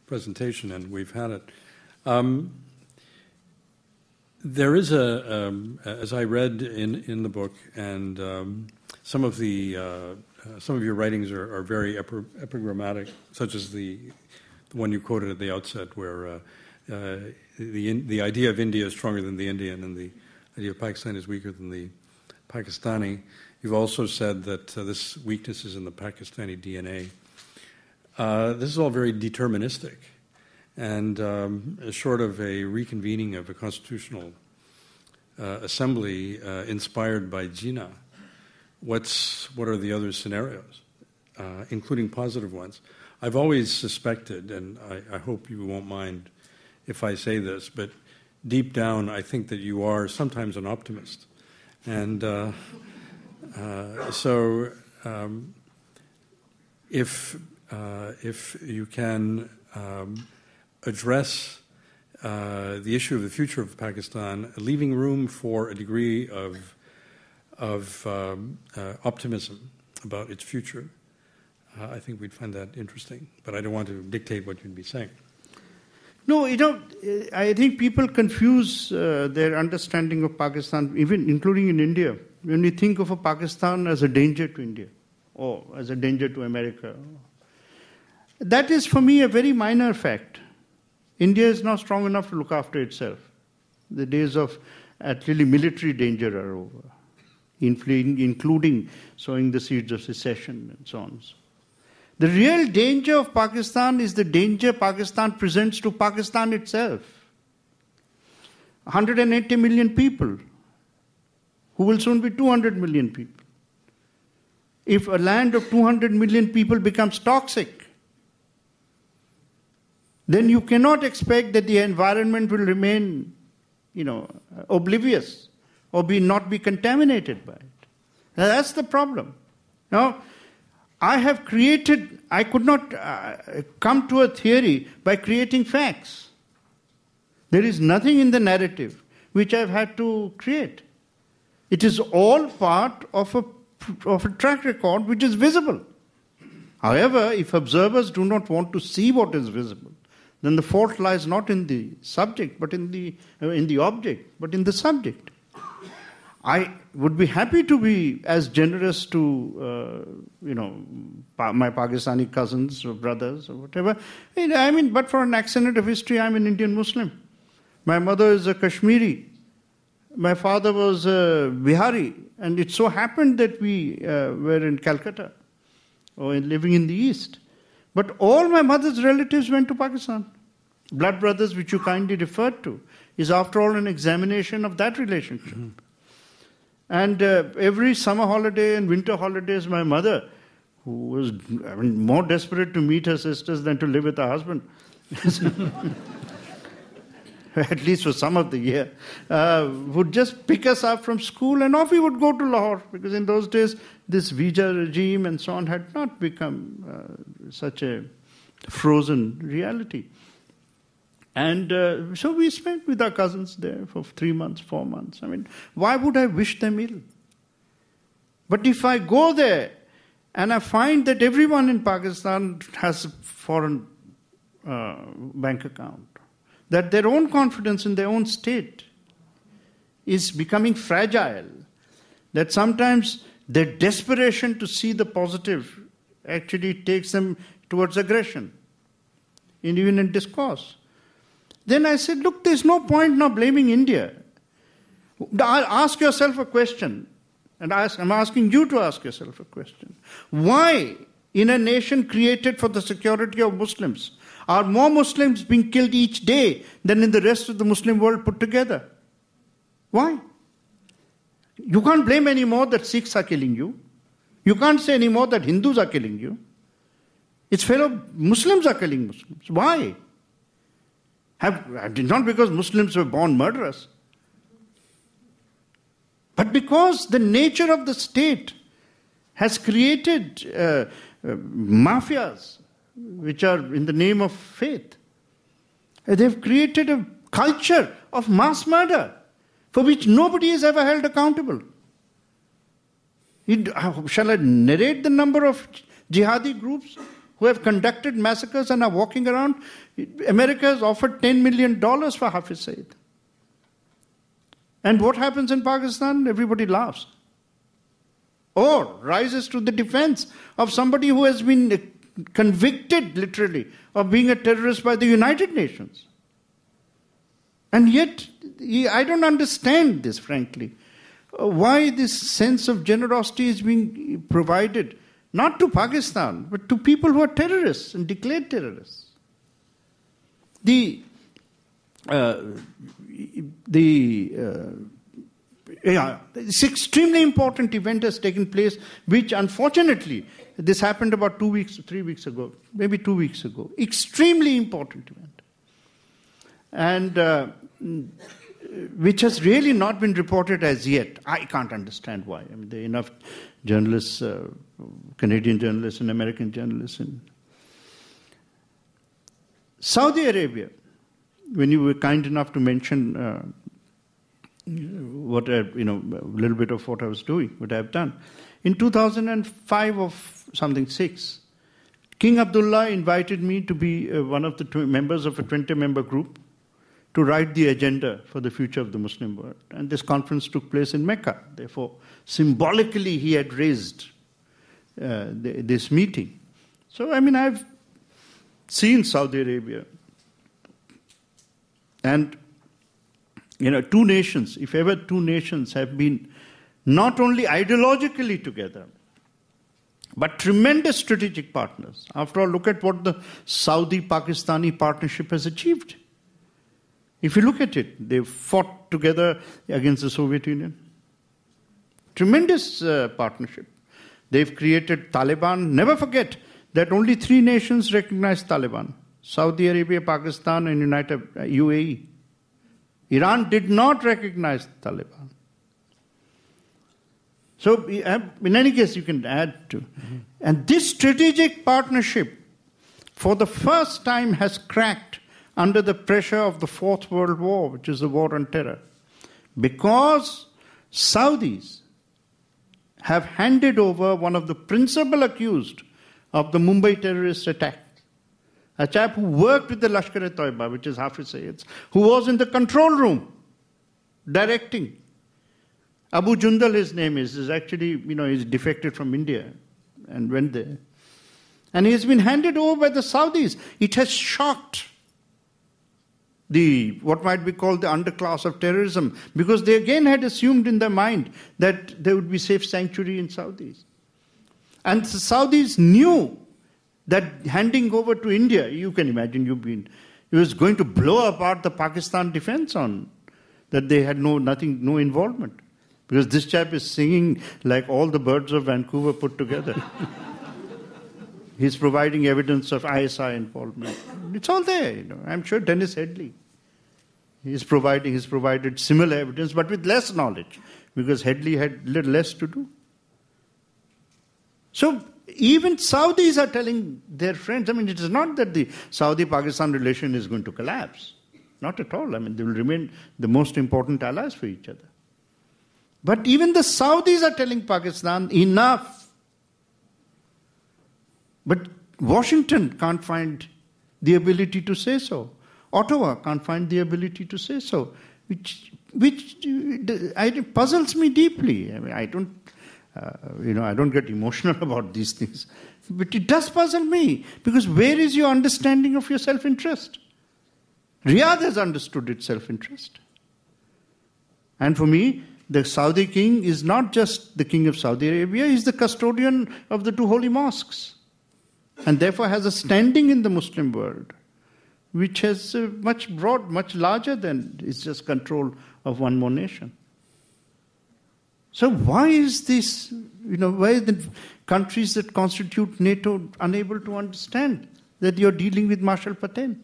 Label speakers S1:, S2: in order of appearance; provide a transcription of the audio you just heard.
S1: presentation, and we've had it. There is as I read in the book, and some of your writings are very epigrammatic, such as the one you quoted at the outset, where the idea of India is stronger than the Indian, and the idea of Pakistan is weaker than the Pakistani. You've also said that this weakness is in the Pakistani DNA. This is all very deterministic, and short of a reconvening of a constitutional assembly inspired by Jinnah, what are the other scenarios, including positive ones? I've always suspected, and I hope you won't mind if I say this, but deep down I think that you are sometimes an optimist. And so if you can address the issue of the future of Pakistan, leaving room for a degree of optimism about its future, I think we'd find that interesting. But I don't want to dictate what you'd be saying.
S2: No, I think people confuse their understanding of Pakistan, even including in India, when we think of a Pakistan as a danger to India or as a danger to America. That is, for me, a very minor fact. India is now strong enough to look after itself. The days of really military danger are over, including sowing the seeds of secession and so on. The real danger of Pakistan is the danger Pakistan presents to Pakistan itself. 180 million people, who will soon be 200 million people. If a land of 200 million people becomes toxic, then you cannot expect that the environment will remain, oblivious or not be contaminated by it. Now, that's the problem. Now, I could not come to a theory by creating facts. There is nothing in the narrative which I've had to create. It is all part of a track record which is visible. However, if observers do not want to see what is visible, then the fault lies not in the subject, but in the object, but in the subject. I would be happy to be as generous to, my Pakistani cousins or brothers or whatever. But for an accident of history, I'm an Indian Muslim. My mother is a Kashmiri. My father was a Bihari. And it so happened that we were in Calcutta or living in the East. But all my mother's relatives went to Pakistan. Blood brothers, which you kindly referred to, is after all an examination of that relationship. Mm-hmm. And every summer holiday and winter holidays, my mother, who was more desperate to meet her sisters than to live with her husband, at least for some of the year, would just pick us up from school and off we would go to Lahore, because in those days this visa regime and so on had not become such a frozen reality. And so we spent with our cousins there for 3 months, 4 months. Why would I wish them ill? But if I go there and I find that everyone in Pakistan has a foreign bank account, that their own confidence in their own state is becoming fragile, that sometimes their desperation to see the positive actually takes them towards aggression, even in discourse. Then I said, look, there's no point now blaming India. Ask yourself a question, and I'm asking you to ask yourself a question. Why, in a nation created for the security of Muslims, are more Muslims being killed each day than in the rest of the Muslim world put together? Why? You can't blame anymore that Sikhs are killing you. You can't say anymore that Hindus are killing you. It's fellow Muslims are killing Muslims. Why? Not because Muslims were born murderers, but because the nature of the state has created mafias which are in the name of faith. They've created a culture of mass murder for which nobody is ever held accountable. Shall I narrate the number of jihadi groups who have conducted massacres and are walking around. America has offered $10 million for Hafiz Zaid. And what happens in Pakistan? Everybody laughs. Or rises to the defense of somebody who has been convicted, literally, of being a terrorist by the United Nations. And yet, I don't understand this, frankly. Why this sense of generosity is being provided, not to Pakistan, but to people who are terrorists and declared terrorists. This extremely important event has taken place, which unfortunately, this happened about 3 weeks ago, maybe 2 weeks ago. Extremely important event. And which has really not been reported as yet. I can't understand why. I mean, there are enough journalists, Canadian journalists and American journalists. In Saudi Arabia, when you were kind enough to mention a little bit of what I was doing, what I have done. In 2005 or something, 6, King Abdullah invited me to be one of the members of a 20-member group to write the agenda for the future of the Muslim world. And this conference took place in Mecca. Therefore, symbolically, he had raised this meeting. So, I mean, I've seen Saudi Arabia. And, two nations, if ever two nations have been not only ideologically together, but tremendous strategic partners. After all, look at what the Saudi-Pakistani partnership has achieved. If you look at it, they fought together against the Soviet Union. Tremendous partnership. They've created Taliban. Never forget that only 3 nations recognize Taliban: Saudi Arabia, Pakistan, and UAE. Iran did not recognize Taliban. So, in any case, you can add to. Mm-hmm. And this strategic partnership, for the first time, has cracked under the pressure of the Fourth World War, which is the war on terror. Because Saudis have handed over one of the principal accused of the Mumbai terrorist attack, a chap who worked with the Lashkar-e-Toiba, which is Hafiz Zaid, who was in the control room directing. Abu Jundal, his name is actually, he's defected from India and went there. And he has been handed over by the Saudis. It has shocked what might be called the underclass of terrorism, because they again had assumed in their mind that there would be safe sanctuary in Saudis. And the Saudis knew that handing over to India, you can imagine it was going to blow apart the Pakistan defense on that they had no involvement. Because this chap is singing like all the birds of Vancouver put together. He's providing evidence of ISI involvement. It's all there, I'm sure Dennis Headley. He's provided similar evidence, but with less knowledge, because Headley had little less to do. So even Saudis are telling their friends, it is not that the Saudi-Pakistan relation is going to collapse. Not at all. They will remain the most important allies for each other. But even the Saudis are telling Pakistan, enough. But Washington can't find the ability to say so. Ottawa can't find the ability to say so, which puzzles me deeply. I don't get emotional about these things, but it does puzzle me, because where is your understanding of your self-interest? Riyadh has understood its self-interest. And for me, the Saudi king is not just the king of Saudi Arabia, he's the custodian of the 2 holy mosques, and therefore has a standing in the Muslim world, which has much larger than it's just control of one more nation. So why is this, why are the countries that constitute NATO unable to understand that you're dealing with Marshal Patent?